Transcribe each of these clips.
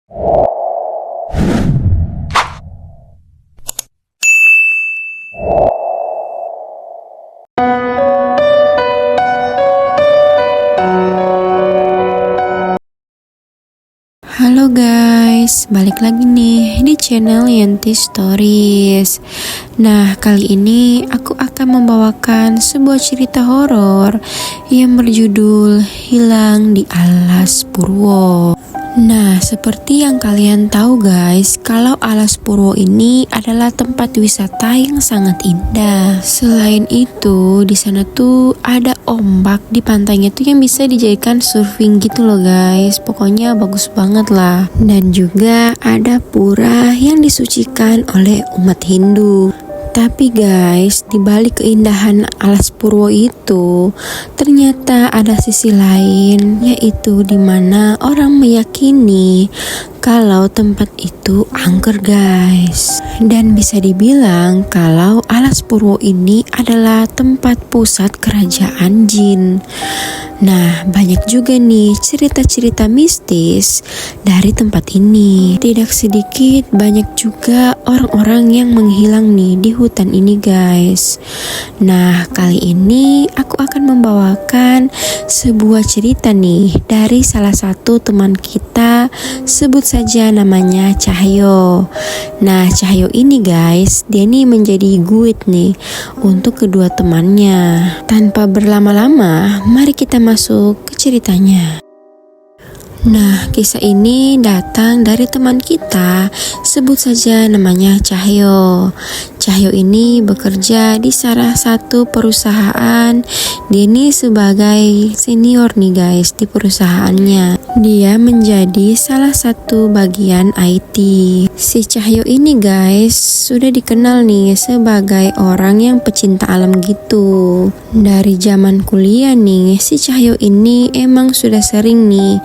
Halo guys, balik lagi nih di channel Yanti Stories. Nah, kali ini aku akan membawakan sebuah cerita horor yang berjudul Hilang di Alas Purwo. Nah, seperti yang kalian tahu guys, kalau Alas Purwo ini adalah tempat wisata yang sangat indah. Selain itu, di sana tuh ada ombak di pantainya tuh yang bisa dijadikan surfing gitu loh guys. Pokoknya bagus banget lah. Dan juga ada pura yang disucikan oleh umat Hindu. Tapi guys, di balik keindahan Alas Purwo itu, ternyata ada sisi lain, yaitu di mana orang meyakini kalau tempat itu angker guys. Dan bisa dibilang kalau Alas Purwo ini adalah tempat pusat kerajaan jin. Nah, banyak juga nih cerita-cerita mistis dari tempat ini. Tidak sedikit, banyak juga orang-orang yang menghilang nih di hutan ini guys. Nah, kali ini aku akan membawakan sebuah cerita nih dari salah satu teman kita, sebut saja namanya Cahyo. Nah, Cahyo ini guys, dia nih menjadi guide nih untuk kedua temannya. Tanpa berlama-lama, mari kita masuk ke ceritanya. Nah, kisah ini datang dari teman kita, sebut saja namanya Cahyo. Cahyo ini bekerja di salah satu perusahaan. Dia ini sebagai senior nih guys di perusahaannya. Dia menjadi salah satu bagian IT. Si Cahyo ini guys sudah dikenal nih sebagai orang yang pecinta alam gitu. Dari zaman kuliah nih, si Cahyo ini emang sudah sering nih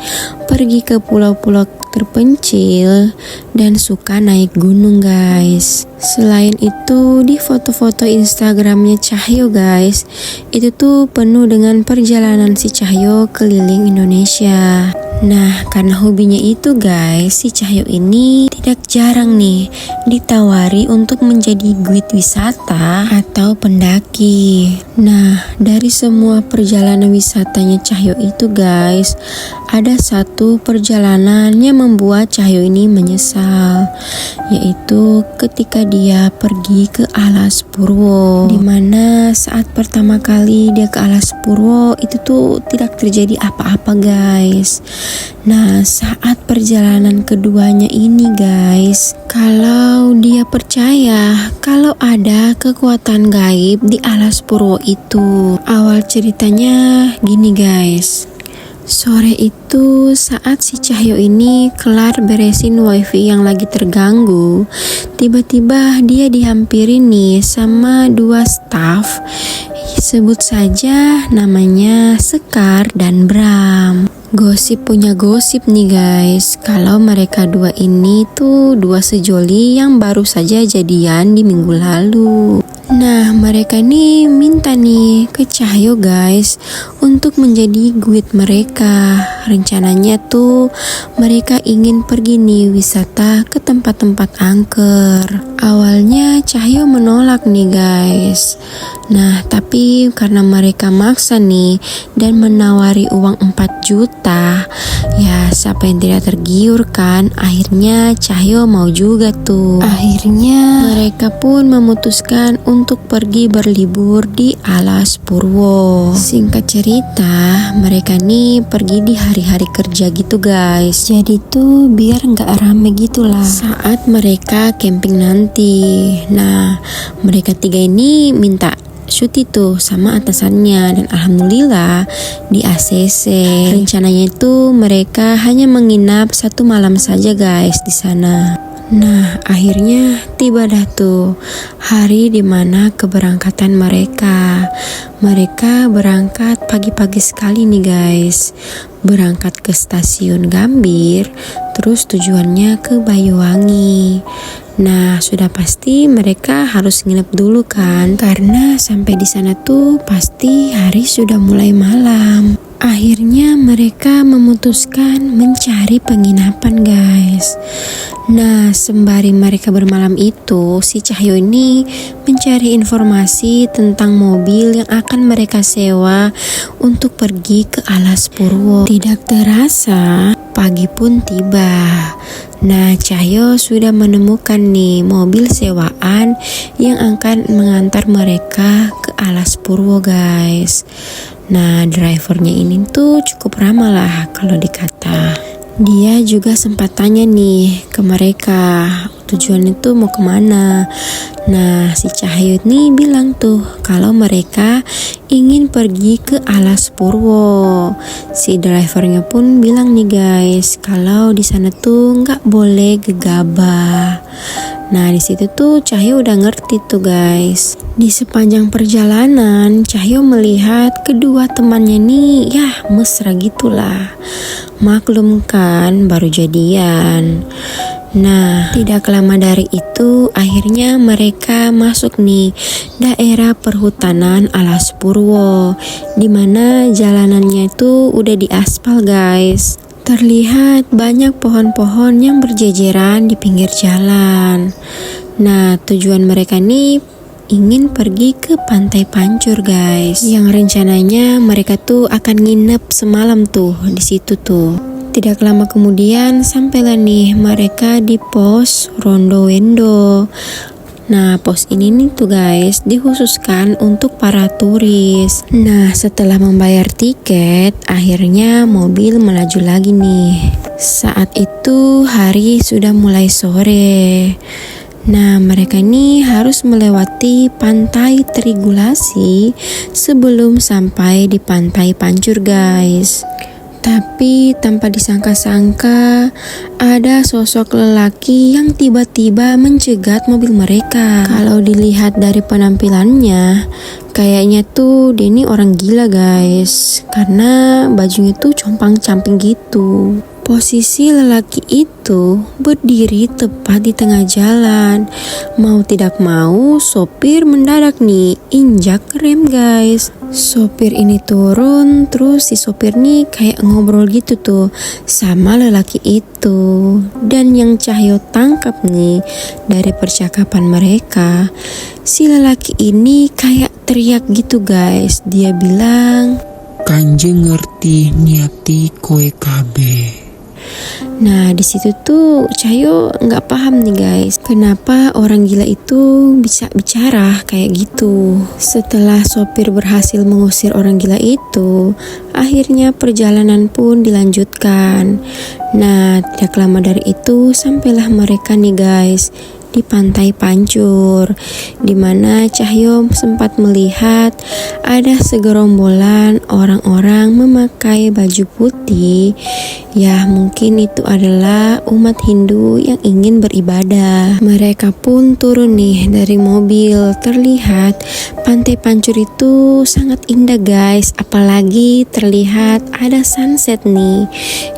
pergi ke pulau-pulau terpencil dan suka naik gunung guys. Selain itu, di foto-foto Instagramnya Cahyo guys, itu tuh penuh dengan perjalanan si Cahyo keliling Indonesia. Nah, karena hobinya itu guys, si Cahyo ini tidak jarang nih ditawari untuk menjadi guide wisata atau pendaki. Nah, dari semua perjalanan wisatanya Cahyo itu guys, ada satu perjalanan yang membuat Cahyo ini menyesal, yaitu ketika dia pergi ke Alas Purwo. Dimana saat pertama kali dia ke Alas Purwo itu tuh tidak terjadi apa-apa guys. Nah, saat perjalanan keduanya ini guys, kalau dia percaya kalau ada kekuatan gaib di Alas Purwo itu. Awal ceritanya gini guys. Sore itu saat si Cahyo ini kelar beresin wifi yang lagi terganggu, tiba-tiba dia dihampiri nih sama dua staff, sebut saja namanya Sekar dan Bram. Gosip punya gosip nih guys, kalau mereka dua ini tuh dua sejoli yang baru saja jadian di minggu lalu. Nah, mereka nih minta nih ke Cahyo guys untuk menjadi guide mereka. Rencananya tuh mereka ingin pergi nih wisata ke tempat-tempat angker. Awalnya Cahyo menolak nih guys. Nah, tapi karena mereka maksa nih dan menawari uang 4 juta, ya siapa yang tidak tergiur kan? Akhirnya Cahyo mau juga tuh. Akhirnya mereka pun memutuskan untuk pergi berlibur di Alas Purwo. Singkat cerita, mereka nih pergi di hari-hari kerja gitu guys. Jadi tuh biar nggak rame gitulah saat mereka camping nanti. Nah, mereka tiga ini minta cuti tuh sama atasannya, dan alhamdulillah di ACC. Rencananya itu mereka hanya menginap 1 malam saja guys di sana. Nah, akhirnya tiba dah tuh hari dimana keberangkatan mereka. Mereka berangkat pagi-pagi sekali nih guys. Berangkat ke stasiun Gambir, terus tujuannya ke Banyuwangi. Nah, sudah pasti mereka harus nginep dulu kan, karena sampai di sana tuh pasti hari sudah mulai malam. Akhirnya mereka memutuskan mencari penginapan guys. Nah, sembari mereka bermalam itu, si Cahyo ini mencari informasi tentang mobil yang akan mereka sewa untuk pergi ke Alas Purwo. Tidak terasa, pagi pun tiba. Nah, Cahyo sudah menemukan nih mobil sewaan yang akan mengantar mereka ke Alas Purwo, guys. Nah, drivernya ini tuh cukup ramah lah kalau dikata. Dia juga sempat tanya nih ke mereka tujuannya tuh mau kemana. Nah, si Cahyo ini bilang tuh kalau mereka ingin pergi ke Alas Purwo. Si drivernya pun bilang nih guys kalau di sana tuh nggak boleh gegabah. Nah, di situ tuh Cahyo udah ngerti tuh guys. Di sepanjang perjalanan Cahyo melihat kedua temannya nih ya mesra gitulah. Maklum kan baru jadian. Nah, tidak lama dari itu akhirnya mereka masuk nih daerah perhutanan Alas Purwo, dimana jalanannya itu udah diaspal guys. Terlihat banyak pohon-pohon yang berjejeran di pinggir jalan. Nah, tujuan mereka nih ingin pergi ke Pantai Pancur guys, yang rencananya mereka tuh akan nginep semalam tuh di situ tuh. Tidak lama kemudian sampailah nih mereka di pos Rondo Wendo. Nah, pos ini nih tuh guys dikhususkan untuk para turis. Nah, setelah membayar tiket, akhirnya mobil melaju lagi nih. Saat itu hari sudah mulai sore. Nah, mereka ini harus melewati pantai Trigulasi sebelum sampai di Pantai Pancur guys. Tapi tanpa disangka-sangka ada sosok lelaki yang tiba-tiba mencegat mobil mereka. Kalau dilihat dari penampilannya, kayaknya tuh dia ini orang gila guys, karena bajunya tuh compang-camping gitu. Posisi lelaki itu berdiri tepat di tengah jalan. Mau tidak mau, sopir mendadak nih injak rem guys. Sopir ini turun, terus si sopir nih kayak ngobrol gitu tuh sama lelaki itu. Dan yang Cahyo tangkap nih dari percakapan mereka, si lelaki ini kayak teriak gitu guys. Dia bilang, "Kanjeng ngerti niati koe kabeh." Nah, di situ tuh Cahyo nggak paham nih guys, kenapa orang gila itu bisa bicara kayak gitu. Setelah sopir berhasil mengusir orang gila itu, akhirnya perjalanan pun dilanjutkan. Nah, tidak lama dari itu sampailah mereka nih guys di Pantai Pancur, dimana Cahyo sempat melihat ada segerombolan orang-orang memakai baju putih. Ya, mungkin itu adalah umat Hindu yang ingin beribadah. Mereka pun turun nih dari mobil. Terlihat Pantai Pancur itu sangat indah guys, apalagi terlihat ada sunset nih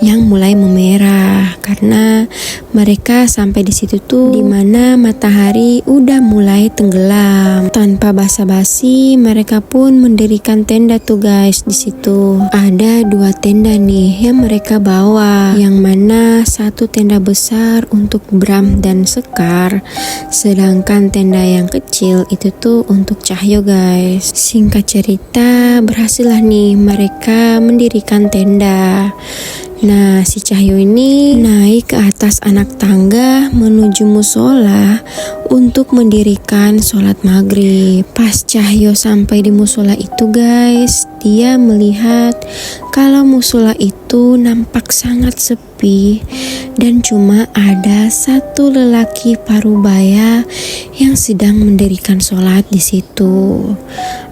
yang mulai memerah karena mereka sampai di situ tuh dimana matahari udah mulai tenggelam. Tanpa basa-basi, mereka pun mendirikan tenda tuh guys di situ. Ada 2 tenda nih yang mereka bawa, yang mana satu tenda besar untuk Bram dan Sekar, sedangkan tenda yang kecil itu tuh untuk Cahyo guys. Singkat cerita, berhasillah nih mereka mendirikan tenda. Nah, si Cahyo ini naik ke atas anak tangga menuju musola untuk mendirikan sholat maghrib. Pas Cahyo sampai di musola itu guys, dia melihat kalau musola itu nampak sangat sepi dan cuma ada satu lelaki parubaya yang sedang mendirikan sholat di situ.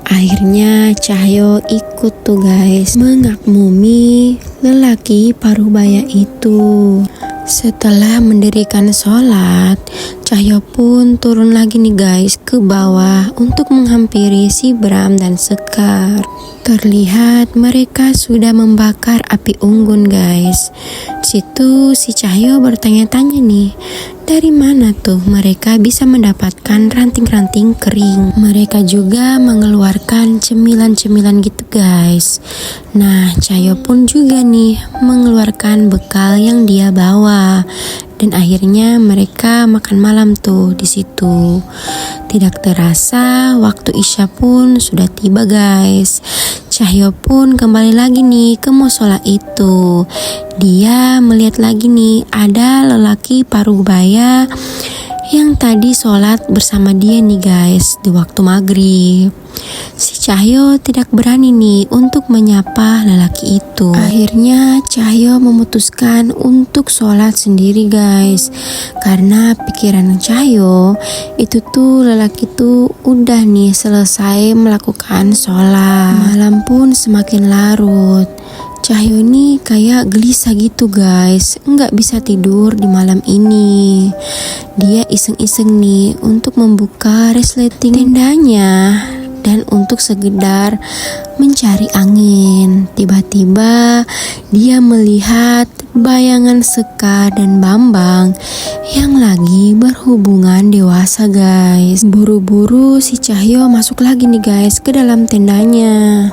Akhirnya Cahyo ikut tuh guys mengakmumi lelaki parubaya itu. Setelah mendirikan sholat, Cahyo pun turun lagi nih guys ke bawah untuk menghampiri si Bram dan Sekar. Terlihat mereka sudah membakar api unggun guys. Situ si Cahyo bertanya-tanya nih, dari mana tuh mereka bisa mendapatkan ranting-ranting kering. Mereka juga mengeluarkan cemilan-cemilan gitu guys. Nah, Cahyo pun juga nih mengeluarkan bekal yang dia bawa. Dan akhirnya mereka makan malam tuh di situ. Tidak terasa waktu Isya pun sudah tiba guys. Cahyo pun kembali lagi nih ke musola itu. Dia melihat lagi nih ada lelaki parubaya yang tadi sholat bersama dia nih guys di waktu maghrib. Si Cahyo tidak berani nih untuk menyapa lelaki itu. Akhirnya Cahyo memutuskan untuk sholat sendiri guys. Karena pikiran Cahyo itu tuh lelaki tuh udah nih selesai melakukan sholat. Malam pun semakin larut. Cahyo ini kayak gelisah gitu guys, nggak bisa tidur di malam ini. Dia iseng-iseng nih untuk membuka resleting tendanya dan untuk sekedar mencari angin. Tiba-tiba dia melihat bayangan Sekar dan Bambang yang lagi berhubungan dewasa guys. Buru-buru si Cahyo masuk lagi nih guys ke dalam tendanya.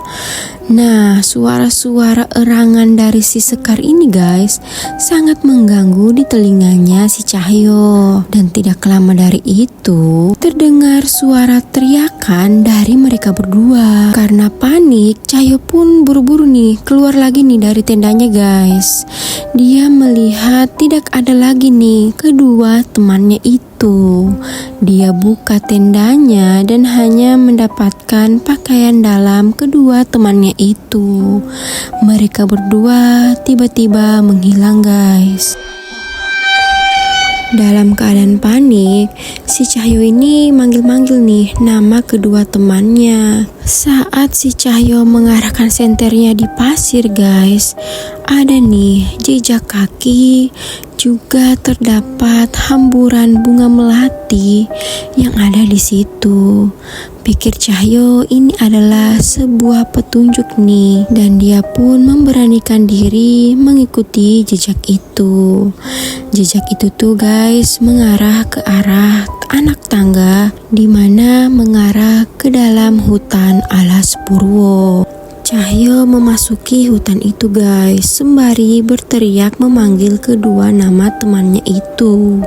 Nah, suara-suara erangan dari si Sekar ini guys sangat mengganggu di telinganya si Cahyo. Dan tidak lama dari itu terdengar suara teriakan dari mereka berdua. Karena panik, Cahyo pun buru-buru nih keluar lagi nih dari tendanya guys. Dia melihat tidak ada lagi nih kedua temannya itu. Dia buka tendanya dan hanya mendapatkan pakaian dalam kedua temannya itu. Mereka berdua tiba-tiba menghilang guys. Dalam keadaan panik, si Cahyo ini manggil-manggil nih nama kedua temannya. Saat si Cahyo mengarahkan senternya di pasir guys, ada nih jejak kaki, juga terdapat hamburan bunga melati yang ada di situ. Pikir Cahyo ini adalah sebuah petunjuk nih, dan dia pun memberanikan diri mengikuti jejak itu. Jejak itu tuh guys mengarah ke arah anak tangga, di mana mengarah ke dalam hutan alas Purwo. Cahyo memasuki hutan itu guys, sembari berteriak memanggil kedua nama temannya itu.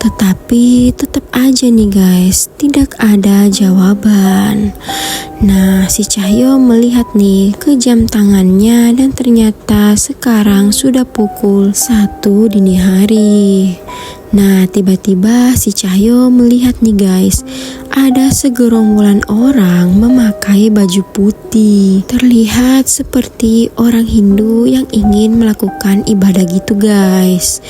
Tetapi tetap aja nih guys, tidak ada jawaban. Nah, si Cahyo melihat nih ke jam tangannya dan ternyata sekarang sudah pukul 1 dini hari. Nah, tiba-tiba si Cahyo melihat nih guys, ada segerombolan orang memakai baju putih. Terlihat seperti orang Hindu yang ingin melakukan ibadah gitu guys.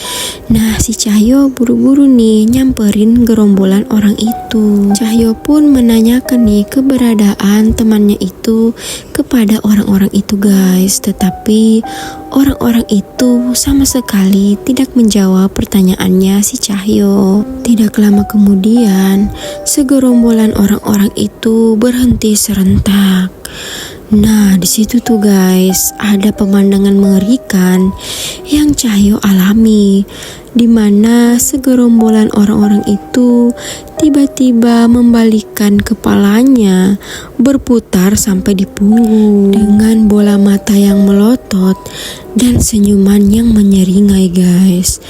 Nah, si Cahyo buru-buru nih nyamperin gerombolan orang itu. Cahyo pun menanyakan nih keberadaan temannya itu kepada orang-orang itu guys. Tetapi orang-orang itu sama sekali tidak menjawab pertanyaannya si Cahyo. Tidak lama kemudian, segerombolan orang-orang itu berhenti serentak. Nah, di situ tuh guys, ada pemandangan mengerikan yang Cahyo alami, di mana segerombolan orang-orang itu tiba-tiba membalikkan kepalanya berputar sampai di punggung dengan bola mata yang melotot dan senyuman yang menyeringai guys.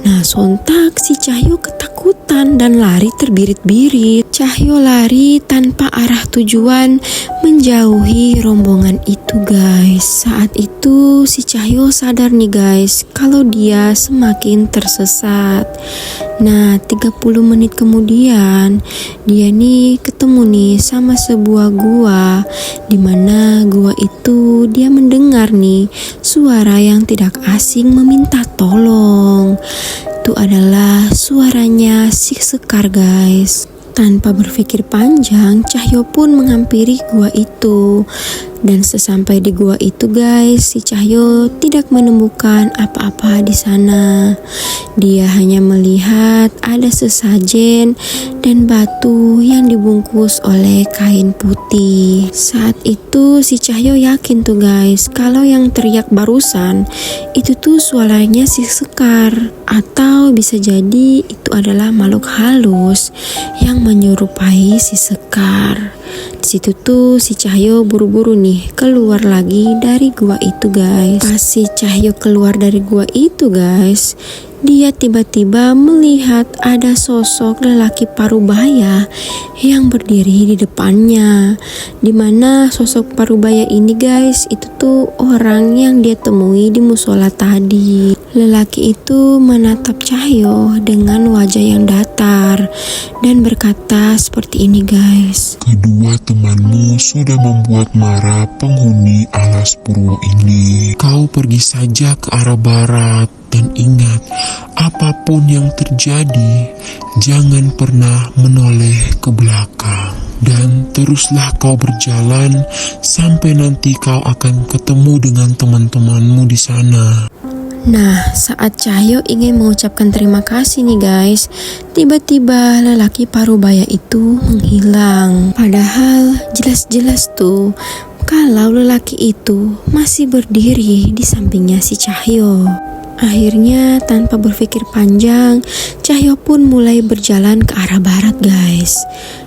Nah, sontak si Cahyo ketakutan dan lari terbirit-birit. Cahyo lari tanpa arah tujuan menjauhi rombongan itu guys. Saat itu si Cahyo sadar nih guys kalau dia semakin tersesat. Nah, 30 menit kemudian dia nih ketemu nih sama sebuah gua, di mana gua itu dia mendengar nih suara yang tidak asing meminta tolong. Itu adalah suaranya si Sekar guys. Tanpa berpikir panjang, Cahyo pun menghampiri gua itu. Dan sesampai di gua itu guys, si Cahyo tidak menemukan apa-apa di sana. Dia hanya melihat ada sesajen dan batu yang dibungkus oleh kain putih. Saat itu si Cahyo yakin tuh guys, kalau yang teriak barusan itu tuh suaranya si Sekar. Atau bisa jadi itu adalah makhluk halus yang menyerupai si Sekar. Di situ tuh si Cahyo buru-buru nih keluar lagi dari gua itu guys. Pas si Cahyo keluar dari gua itu guys, dia tiba-tiba melihat ada sosok lelaki parubaya yang berdiri di depannya. Dimana sosok parubaya ini guys, itu tuh orang yang dia temui di musola tadi. Lelaki itu menatap Cahyo dengan wajah yang datar dan berkata seperti ini guys. Kedua temanmu sudah membuat marah penghuni alas purwo ini. Kau pergi saja ke arah barat dan ingat, apapun yang terjadi, jangan pernah menoleh ke belakang. Dan teruslah kau berjalan sampai nanti kau akan ketemu dengan teman-temanmu di sana. Nah, saat Cahyo ingin mengucapkan terima kasih nih guys, tiba-tiba lelaki parubaya itu menghilang. Padahal jelas-jelas tuh kalau lelaki itu masih berdiri di sampingnya si Cahyo. Akhirnya tanpa berpikir panjang, Cahyo pun mulai berjalan ke arah barat guys.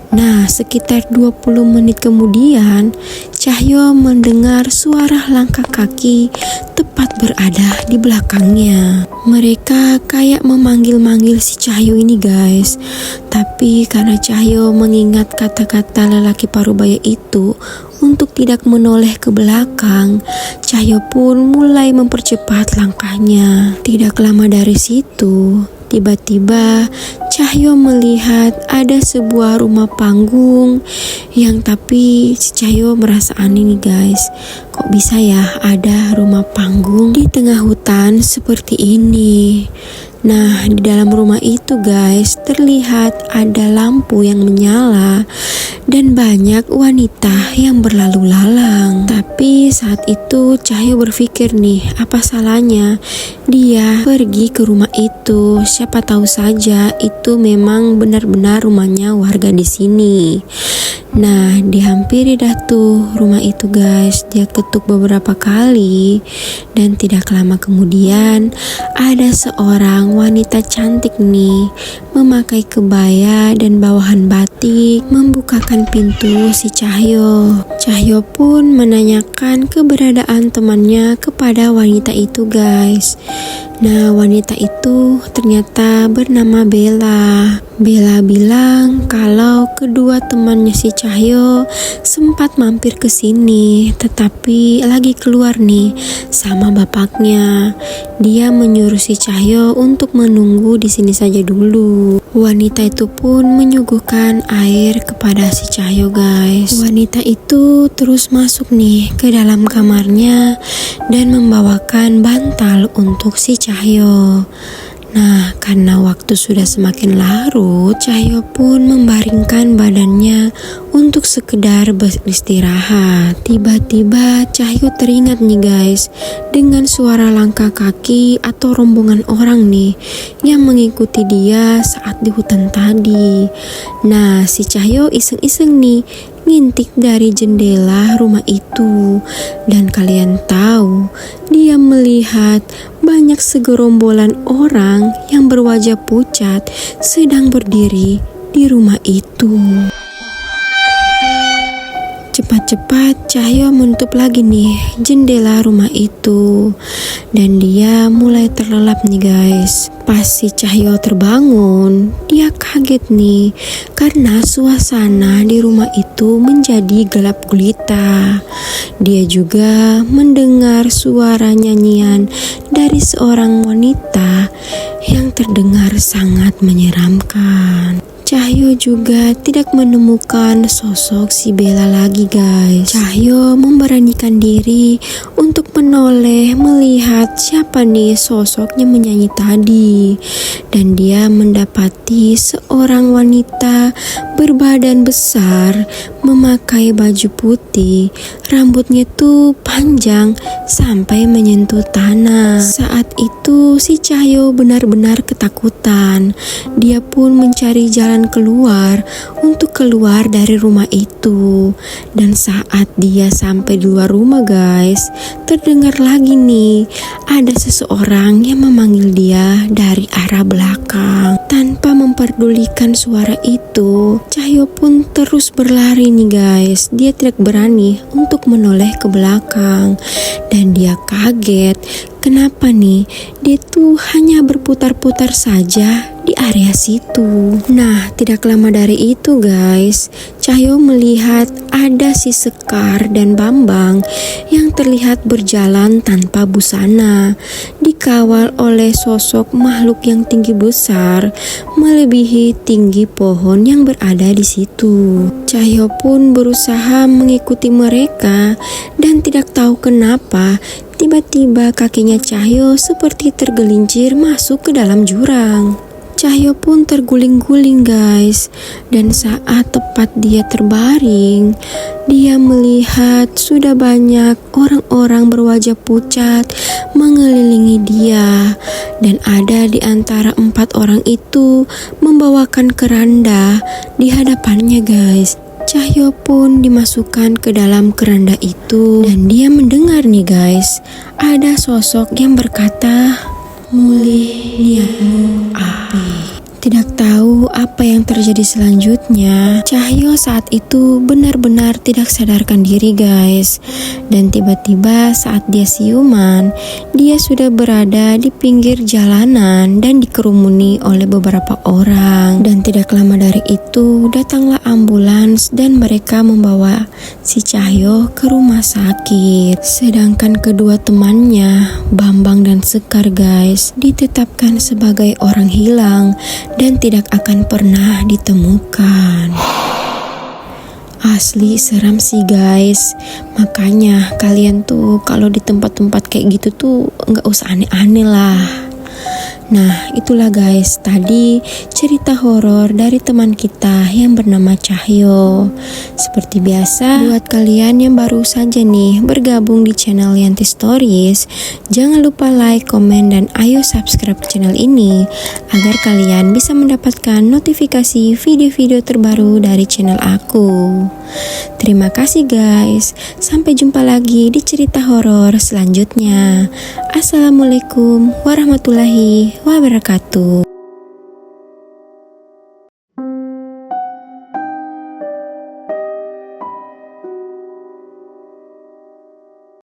Nah, sekitar 20 menit kemudian, Cahyo mendengar suara langkah kaki tepat berada di belakangnya. Mereka kayak memanggil-manggil si Cahyo ini guys. Tapi karena Cahyo mengingat kata-kata lelaki parubaya itu untuk tidak menoleh ke belakang, Cahyo pun mulai mempercepat langkahnya. Tidak lama dari situ, tiba-tiba Cahyo melihat ada sebuah rumah panggung yang tapi si Cahyo merasa aneh nih guys. Kok bisa ya ada rumah panggung di tengah hutan seperti ini? Nah, di dalam rumah itu guys terlihat ada lampu yang menyala dan banyak wanita yang berlalu lalang. Tapi saat itu Cahyo berpikir nih, apa salahnya dia pergi ke rumah itu? Siapa tahu saja itu memang benar-benar rumahnya warga di sini. Nah, dihampiri dah tuh rumah itu guys. Dia ketuk beberapa kali dan tidak lama kemudian ada seorang wanita cantik nih memakai kebaya dan bawahan batik membukakan pintu si Cahyo. Cahyo pun menanyakan keberadaan temannya kepada wanita itu guys. Nah, wanita itu ternyata bernama Bella. Bella bilang kalau kedua temannya si Cahyo sempat mampir ke sini, tetapi lagi keluar nih sama bapaknya. Dia menyuruh si Cahyo untuk menunggu di sini saja dulu. Wanita itu pun menyuguhkan air kepada si Cahyo guys. Wanita itu terus masuk nih ke dalam kamarnya dan membawakan bantal untuk si Cahyo. Nah, karena waktu sudah semakin larut, Cahyo pun membaringkan badannya untuk sekedar beristirahat. Tiba-tiba Cahyo teringat nih guys, dengan suara langkah kaki atau rombongan orang nih yang mengikuti dia saat di hutan tadi. Nah, si Cahyo iseng-iseng nih ngintip dari jendela rumah itu, dan kalian tahu dia melihat banyak segerombolan orang yang berwajah pucat sedang berdiri di rumah itu. Cepat-cepat Cahyo menutup lagi nih jendela rumah itu dan dia mulai terlelap nih guys. Pas si Cahyo terbangun, dia kaget nih karena suasana di rumah itu menjadi gelap gulita. Dia juga mendengar suara nyanyian dari seorang wanita yang terdengar sangat menyeramkan. Cahyo juga tidak menemukan sosok si Bella lagi guys. Cahyo memberanikan diri untuk menoleh melihat siapa nih sosoknya menyanyi tadi. Dan dia mendapati seorang wanita berbadan besar memakai baju putih. Rambutnya tuh panjang sampai menyentuh tanah. Saat itu si Cahyo benar-benar ketakutan. Dia pun mencari jalan keluar untuk keluar dari rumah itu. Dan saat dia sampai di luar rumah guys, terdengar lagi nih ada seseorang yang memanggil dia dari arah belakang. Tanpa memperdulikan suara itu, Cahyo pun terus berlari nih guys. Dia tidak berani untuk menoleh ke belakang dan dia kaget kenapa nih dia tuh hanya berputar-putar saja di area situ. Nah, tidak lama dari itu guys, Cahyo melihat ada si Sekar dan Bambang yang terlihat berjalan tanpa busana, dikawal oleh sosok makhluk yang tinggi besar, melebihi tinggi pohon yang berada di situ. Cahyo pun berusaha mengikuti mereka dan tidak tahu kenapa tiba-tiba kakinya Cahyo seperti tergelincir masuk ke dalam jurang. Cahyo pun terguling-guling guys, dan saat tepat dia terbaring, dia melihat sudah banyak orang-orang berwajah pucat mengelilingi dia, dan ada di antara 4 orang itu membawakan keranda di hadapannya guys. Cahyo pun dimasukkan ke dalam keranda itu, dan dia mendengar nih guys, ada sosok yang berkata, "Mulih niatmu api." Tidak tahu apa yang terjadi selanjutnya. Cahyo saat itu benar-benar tidak sadarkan diri guys. Dan tiba-tiba saat dia siuman, dia sudah berada di pinggir jalanan dan dikerumuni oleh beberapa orang. Dan tidak lama dari itu datanglah ambulans dan mereka membawa si Cahyo ke rumah sakit. Sedangkan kedua temannya, Bambang dan Sekar guys, ditetapkan sebagai orang hilang dan tidak akan pernah ditemukan. Asli seram sih guys. Makanya kalian tuh kalau di tempat-tempat kayak gitu tuh nggak usah aneh-aneh lah. Nah, itulah guys tadi cerita horor dari teman kita yang bernama Cahyo. Seperti biasa, buat kalian yang baru saja nih bergabung di channel Yanti Stories, jangan lupa like, komen, dan ayo subscribe channel ini agar kalian bisa mendapatkan notifikasi video-video terbaru dari channel aku. Terima kasih guys. Sampai jumpa lagi di cerita horor selanjutnya. Assalamualaikum warahmatullahi wabarakatuh.